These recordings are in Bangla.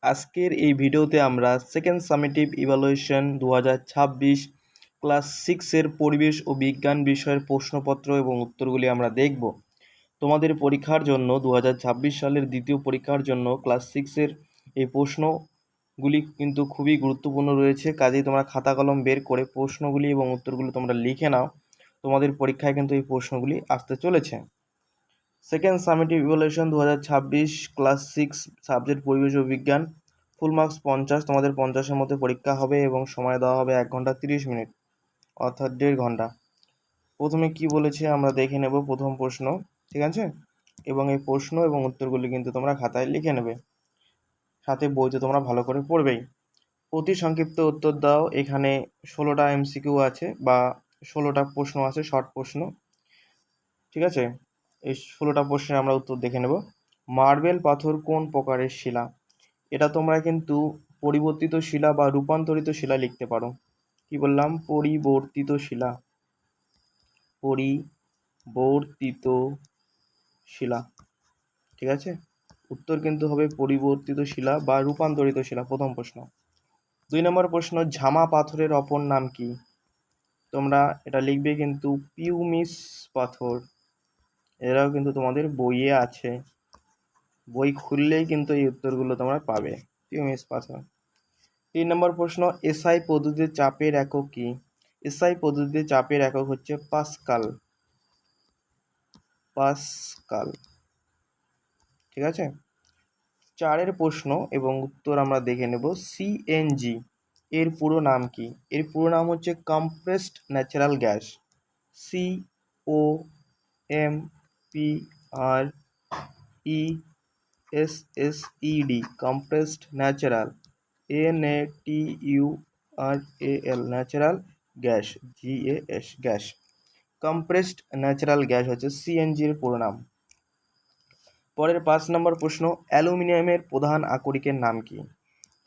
আজকের এই ভিডিওতে আমরা সেকেন্ড সামেটিভ ইভ্যালুয়েশন 2026 ক্লাস 6-এর পরিবেশ ও বিজ্ঞান বিষয়ের প্রশ্নপত্র এবং উত্তরগুলি আমরা দেখব। তোমাদের পরীক্ষার জন্য 2026 সালের দ্বিতীয় পরীক্ষার জন্য ক্লাস 6-এর এই প্রশ্নগুলি কিন্তু খুবই গুরুত্বপূর্ণ রয়েছে। কাজেই তোমরা খাতা কলম বের করে প্রশ্নগুলি এবং উত্তরগুলি তোমরা লিখে নাও। তোমাদের পরীক্ষায় কিন্তু এই প্রশ্নগুলি আসতে চলেছে। Second summative evaluation 2026 class 6 subject পরিবেশ ও বিজ্ঞান, ফুল মার্কস 50। তোমাদের 50-এর মধ্যে পরীক্ষা হবে এবং সময় দেওয়া হবে 1 ঘন্টা 30 মিনিট, অর্থাৎ 1.5 ঘন্টা। প্রথমে কি বলেছে আমরা দেখে নেব প্রথম প্রশ্ন, ঠিক আছে? এবং এই প্রশ্ন এবং উত্তরগুলি কিন্তু তোমরা খাতায় লিখে নেবে, সাথে বইতে তোমরা ভালো করে পড়বেই। অতি সংক্ষিপ্ত উত্তর দাও। এখানে 16টা এমসিকিউ আছে বা 16টা প্রশ্ন আছে, শর্ট প্রশ্ন, ঠিক আছে? এই 16টা প্রশ্নের আমরা উত্তর দেখে নেব। মার্বেল পাথর কোন প্রকারের শিলা? এটা তোমরা কিন্তু পরিবর্তিত শিলা বা রূপান্তরিত শিলা লিখতে পারো। কি বললাম? পরিবর্তিত শিলা, পরিবর্তিত শিলা, ঠিক আছে? উত্তর কিন্তু হবে পরিবর্তিত শিলা বা রূপান্তরিত শিলা, প্রথম প্রশ্ন। 2 নম্বর প্রশ্ন, ঝামা পাথরের অপর নাম কি? তোমরা এটা লিখবে কিন্তু পিউমিস পাথর। এরাও কিন্তু তোমাদের বইয়ে আছে, বই খুললেই কিন্তু এই উত্তরগুলো তোমরা পাবে। পিউমিস পাথর। 3 নম্বর প্রশ্ন, এসআই পদ্ধতিতে চাপের একক কি? এসআই পদ্ধতিতে চাপের একক হচ্ছে পাস্কাল, পাস্কাল, ঠিক আছে? 4-এর প্রশ্ন এবং উত্তর আমরা দেখে নেব। সিএনজি এর পুরো নাম কি? এর পুরো নাম হচ্ছে compressed natural gas. COMPRESSED, compressed natural, NATURAL, natural gas, GAS, gas. Compressed natural gas হচ্ছে সিএনজি এর পুরো নাম। পরের 5 নম্বর প্রশ্ন, অ্যালুমিনিয়ামের প্রধান আকরিকের নাম কি?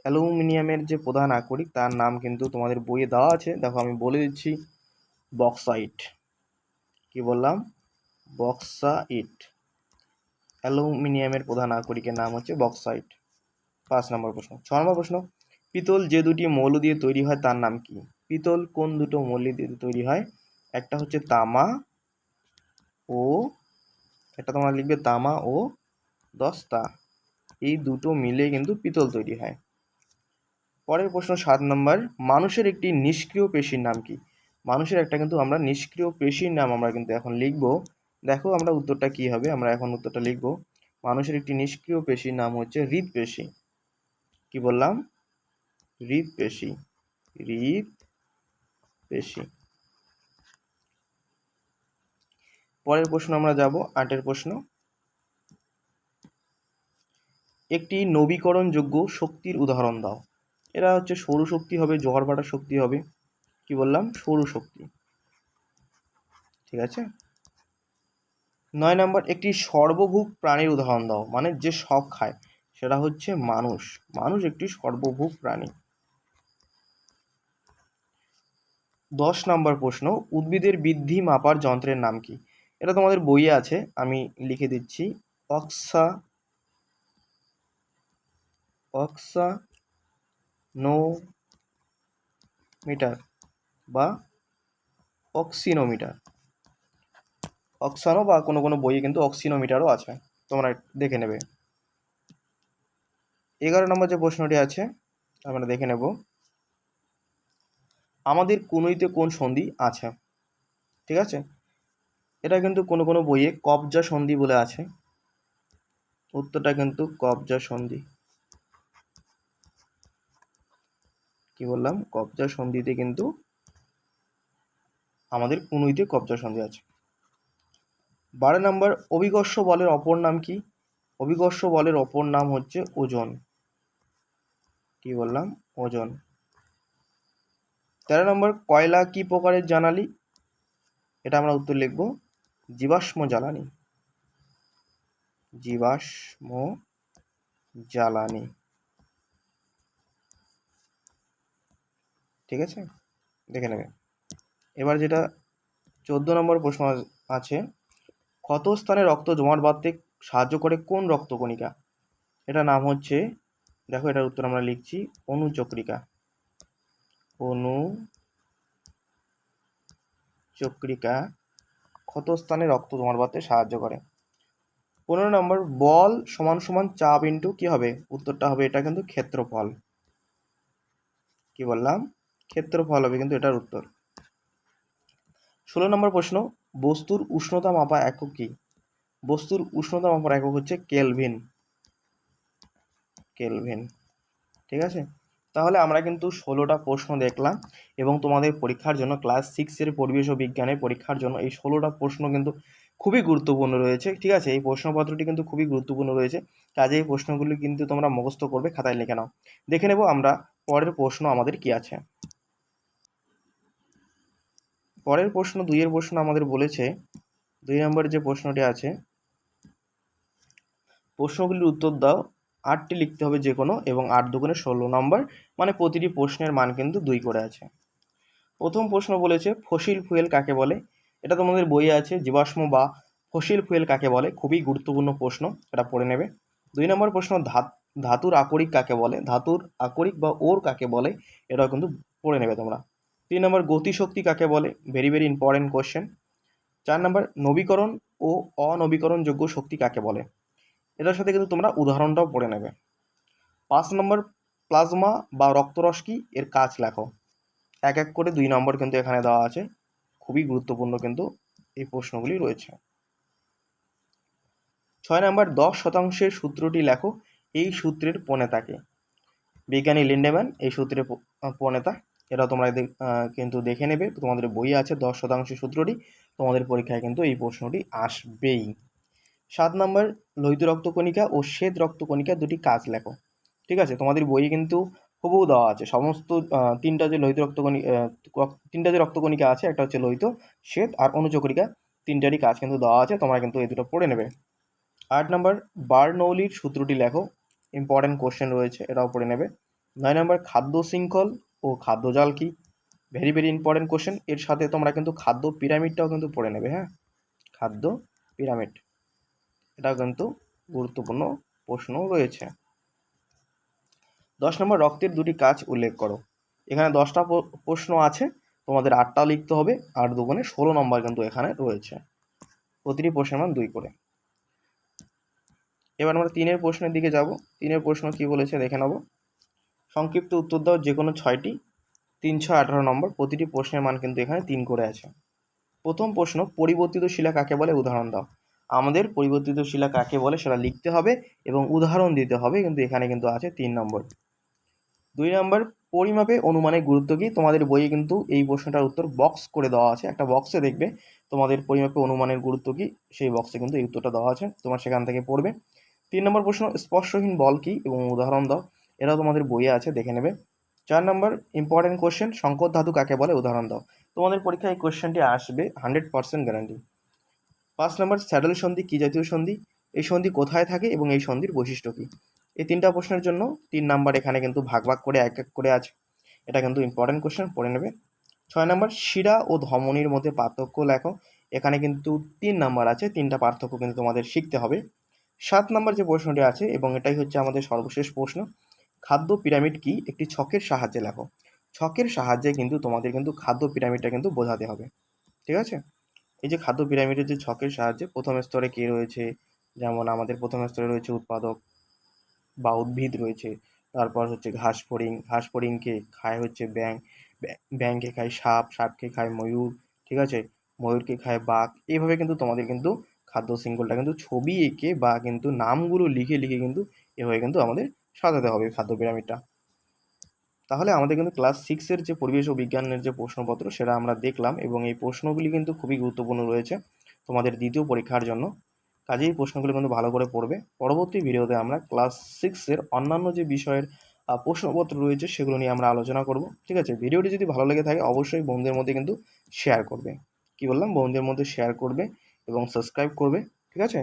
অ্যালুমিনিয়ামের যে প্রধান আকরিক তার নাম কিন্তু তোমাদের বইয়ে দেওয়া আছে, দেখো আমি বলে দিচ্ছি, বক্সাইট। কি বললাম? বক্সাইট। অ্যালুমিনিয়ামের প্রধান আকরিকের নাম হচ্ছে বক্সাইট। 5 নম্বর প্রশ্ন। 6 নম্বর প্রশ্ন, পিতল যে দুটি মৌল দিয়ে তৈরি হয় তার নাম কি? পিতল কোন দুটো মৌল দিয়ে তৈরি হয়? একটা হচ্ছে তামা ও, এটা তোমরা লিখবে তামা ও দস্তা। এই দুটো মিলে কিন্তু পিতল তৈরি হয়। পরের প্রশ্ন 7 নম্বর, মানুষের একটি নিষ্ক্রিয় পেশির নাম কি? মানুষের একটা কিন্তু আমরা নিষ্ক্রিয় পেশির নাম আমরা কিন্তু এখন লিখব। দেখো আমরা উত্তরটা কি হবে, আমরা এখন উত্তরটা লিখব। মানুষের একটি নিষ্ক্রিয় পেশির নাম হচ্ছে হৃদপেশি। কি বললাম? হৃদপেশি, হৃদপেশি। পরের প্রশ্ন আমরা যাব 8-এর প্রশ্ন, একটি নবীকরণযোগ্য শক্তির উদাহরণ দাও। এরা হচ্ছে সৌরশক্তি হবে, জোয়ার-ভাটার শক্তি হবে। কি বললাম? সৌরশক্তি, ঠিক আছে? 9 নম্বর, একটি সর্বভুক প্রাণীর উদাহরণ দাও, মানে যে সব খায়, সেটা হচ্ছে মানুষ। মানুষ একটি সর্বভুক প্রাণী। 10 নম্বর প্রশ্ন, উদ্ভিদের বৃদ্ধি মাপার যন্ত্রের নাম কি? এটা তোমাদের বইয়ে আছে, আমি লিখে দিচ্ছি, অক্সানোমিটার বা অক্সিনোমিটার। অক্সানো বা কোনো কোনো বইয়ে কিন্তু অক্সিনোমিটারও আছে, তোমরা দেখে নেবে। 11 নম্বর যে প্রশ্নটি আছে আমরা দেখে নেব, আমাদের কনুইতে কোন সন্ধি আছে? ঠিক আছে, এটা কিন্তু কোনো কোনো বইয়ে কবজা সন্ধি বলে আছে। উত্তরটা কিন্তু কবজা সন্ধি। কি বললাম? কবজা সন্ধিতে কিন্তু আমাদের কনুইতে কবজা সন্ধি আছে। 12 নম্বর, অভিকর্ষ বলের অপর নাম কি? অভিকর্ষ বলের অপর নাম হচ্ছে ওজন। কি বললাম? ওজন। 13 নম্বর, কয়লা কি প্রকারের জ্বালানি? এটা আমরা উত্তর লিখব জীবাশ্ম জ্বালানি, জীবাশ্ম জ্বালানি, ঠিক আছে? দেখে নেবে। এবার যেটা 14 নম্বর প্রশ্ন আছে, ক্ষতস্থানে রক্ত জমাট বাঁধতে সাহায্য করে কোন রক্তকণিকা? এটা নাম হচ্ছে দেখো এটার উত্তর আমরা লিখছি অনুচক্রিকা। অনুচক্রিকা ক্ষতস্থানে রক্ত জমাট বাঁধতে সাহায্য করে। 15 নম্বর, বল সমান সমান চাপ ইন্টু কি হবে? উত্তরটা হবে এটা কিন্তু ক্ষেত্রফল। কি বললাম? ক্ষেত্রফল হবে কিন্তু এটার উত্তর। 16 নম্বর প্রশ্ন, বস্তুর উষ্ণতা মাপা একক কি? বস্তুর উষ্ণতা মাপার একক হচ্ছে কেলভিন। ঠিক আছে, তাহলে আমরা কিন্তু 16টা প্রশ্ন দেখলাম এবং তোমাদের পরীক্ষার জন্য ক্লাস 6-এর পরিবেশ ও বিজ্ঞানের পরীক্ষার জন্য এই 16টা প্রশ্ন কিন্তু খুবই গুরুত্বপূর্ণ রয়েছে। ঠিক আছে, এই প্রশ্নপত্রটি কিন্তু খুবই গুরুত্বপূর্ণ রয়েছে, কাজে এই প্রশ্নগুলি কিন্তু তোমরা মুখস্থ করবে, খাতায় লিখে নাও। দেখে নেব আমরা পরের প্রশ্ন আমাদের কি আছে। পরের প্রশ্ন 2-এর প্রশ্ন আমাদের বলেছে, 2 নম্বরের যে প্রশ্নটি আছে, প্রশ্নগুলির উত্তর দাও। 8টি লিখতে হবে যে কোনো, এবং 8 দুগুণে 16 নম্বর, মানে প্রতিটি প্রশ্নের মান কিন্তু 2 করে আছে। প্রথম প্রশ্ন বলেছে ফসিল ফুয়েল কাকে বলে? এটা তোমাদের বইয়ে আছে, জীবাশ্ম বা ফসিল ফুয়েল কাকে বলে, খুবই গুরুত্বপূর্ণ প্রশ্ন, এটা পড়ে নেবে। 2 নম্বর প্রশ্ন, ধাতুর আকরিক কাকে বলে? ধাতুর আকরিক বা ওর কাকে বলে, এটাও কিন্তু পড়ে নেবে তোমরা। 3 নম্বর, গতিশক্তি কাকে বলে? Very very important question. 4 নম্বর, নবীকরণ ও অনবীকরণযোগ্য শক্তি কাকে বলে? এটার সাথে কিন্তু তোমরা উদাহরণটাও পড়ে নেবে। 5 নম্বর, প্লাজমা বা রক্তরস কি, এর কাজ লেখো। এক এক করে 2 নম্বর কিন্তু এখানে দেওয়া আছে, খুবই গুরুত্বপূর্ণ কিন্তু এই প্রশ্নগুলি রয়েছে। 6 নম্বর, 10% সূত্রটি লেখো, এই সূত্রের প্রণেতাকে? বিজ্ঞানী লিন্ডেম্যান এই সূত্রের প্রণেতা, এটা তোমরা কিন্তু দেখে নেবে, তোমাদের বইয়ে আছে 10% সূত্রটি, তোমাদের পরীক্ষায় কিন্তু এই প্রশ্নটি আসবেই। 7 নম্বর, লোহিত রক্তকণিকা ও শ্বেত রক্তকণিকা দুটি কাজ লেখো। ঠিক আছে, তোমাদের বইয়ে কিন্তু হুবহু দেওয়া আছে সমস্ত তিনটা যে রক্তকণিকা আছে, একটা হচ্ছে লোহিত, শ্বেত আর অনুচক্রিকা, তিনটারই কাজ কিন্তু দেওয়া আছে, তোমরা কিন্তু এই দুটো পড়ে নেবে। 8 নম্বর, বার্নৌলির সূত্রটি লেখো, ইম্পর্টেন্ট কোশ্চেন রয়েছে, এটাও পড়ে নেবে। 9 নম্বর, খাদ্য শৃঙ্খল ও খাদ্যজাল কি? ভেরি ভেরি ইম্পর্টেন্ট কোশ্চেন, এর সাথে তোমরা কিন্তু খাদ্য পিরামিডটাও কিন্তু পড়ে নেবে। হ্যাঁ, খাদ্য পিরামিড, এটাও কিন্তু গুরুত্বপূর্ণ প্রশ্ন রয়েছে। 10 নম্বর, রক্তের দুটি কাজ উল্লেখ করো। এখানে 10টা প্রশ্ন আছে, তোমাদের 8টা লিখতে হবে, 8 দুগুণে 16 নম্বর কিন্তু এখানে রয়েছে, প্রতিটি প্রশ্নের মান 2 করে। এবার আমরা 3-এর প্রশ্নের দিকে যাব। 3-এর প্রশ্ন কি বলেছে দেখে নেব। সংক্ষিপ্ত উত্তর দাও যে কোনো 6টি, 3 6 18 নম্বর, প্রতিটি প্রশ্নের মান কিন্তু এখানে 3 করে আছে। প্রথম প্রশ্ন, পরিবর্তিত শিলা কাকে বলে, উদাহরণ দাও। আমাদের পরিবর্তিত শিলা কাকে বলে সেটা লিখতে হবে এবং উদাহরণ দিতে হবে, কিন্তু এখানে কিন্তু আছে 3 নম্বর। 2 নম্বর, পরিমাপে অনুমানের গুরুত্ব কি? তোমাদের বইয়ে কিন্তু এই প্রশ্নটার উত্তর বক্স করে দেওয়া আছে, একটা বক্সে দেখবে তোমাদের পরিমাপে অনুমানের গুরুত্ব কি, সেই বক্সে কিন্তু এই উত্তরটা দেওয়া আছে, তোমার সেখান থেকে পড়বে। 3 নম্বর প্রশ্ন, স্পর্শহীন বল কি এবং উদাহরণ দাও, এটাও তোমাদের বইয়ে আছে, দেখে নেবে। 4 নম্বর, ইম্পর্টেন্ট কোশ্চেন, সংকর ধাতু কাকে বলে, উদাহরণ দাও। তোমাদের পরীক্ষায় এই কোশ্চেনটি আসবে, 100% গ্যারান্টি। 5 নম্বর, স্যাডল সন্ধি কি জাতীয় সন্ধি? এই সন্ধি কোথায় থাকে এবং এই সন্ধির বৈশিষ্ট্য কি? এই 3টা প্রশ্নের জন্য 3 নাম্বার এখানে কিন্তু ভাগ ভাগ করে এক এক করে আছে, এটা কিন্তু ইম্পর্টেন্ট কোশ্চেন, পড়ে নেবে। 6 নম্বর, শিরা ও ধমনির মধ্যে পার্থক্য লেখো। এখানে কিন্তু 3 নাম্বার আছে, 3টা পার্থক্য কিন্তু তোমাদের শিখতে হবে। 7 নম্বর যে প্রশ্নটি আছে, এবং এটাই হচ্ছে আমাদের সর্বশেষ প্রশ্ন, খাদ্য পিরামিড কি, একটি ছকের সাহায্যে লেখো। ছকের সাহায্যে কিন্তু তোমাদের কিন্তু খাদ্য পিরামিডটা কিন্তু বোঝাতে হবে। ঠিক আছে, এই যে খাদ্য পিরামিডের যে ছকের সাহায্যে প্রথম স্তরে কে রয়েছে, যেমন আমাদের প্রথম স্তরে রয়েছে উৎপাদক বা উদ্ভিদ রয়েছে, তারপর হচ্ছে ঘাস ফড়িংকে খায় হচ্ছে ব্যাঙ, ব্যাঙকে খায় সাপ, সাপকে খায় ময়ূর, ঠিক আছে, ময়ূরকে খায় বাঘ। এইভাবে কিন্তু তোমাদের কিন্তু খাদ্য শৃঙ্খলটা কিন্তু ছবি এঁকে বা কিন্তু নামগুলো লিখে লিখে কিন্তু এভাবে কিন্তু আমাদের সাজাতে হবে খাদ্য পিরামিডটা। তাহলে আমাদের কিন্তু ক্লাস 6-এর যে পরিবেশ ও বিজ্ঞানের যে প্রশ্নপত্র সেটা আমরা দেখলাম, এবং এই প্রশ্নগুলি কিন্তু খুবই গুরুত্বপূর্ণ রয়েছে তোমাদের দ্বিতীয় পরীক্ষার জন্য, কাজেই প্রশ্নগুলো কিন্তু ভালো করে পড়বে। পরবর্তী ভিডিওতে আমরা ক্লাস 6-এর অন্যান্য যে বিষয়ের প্রশ্নপত্র রয়েছে সেগুলো নিয়ে আমরা আলোচনা করব। ঠিক আছে, ভিডিওটি যদি ভালো লেগে থাকে অবশ্যই বন্ধুদের মধ্যে কিন্তু শেয়ার করবে। কি বললাম, বন্ধুদের মধ্যে শেয়ার করবে এবং সাবস্ক্রাইব করবে। ঠিক আছে,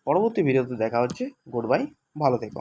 পরবর্তী ভিডিওতে দেখা হচ্ছে। গুড বাই, ভালো থেকো।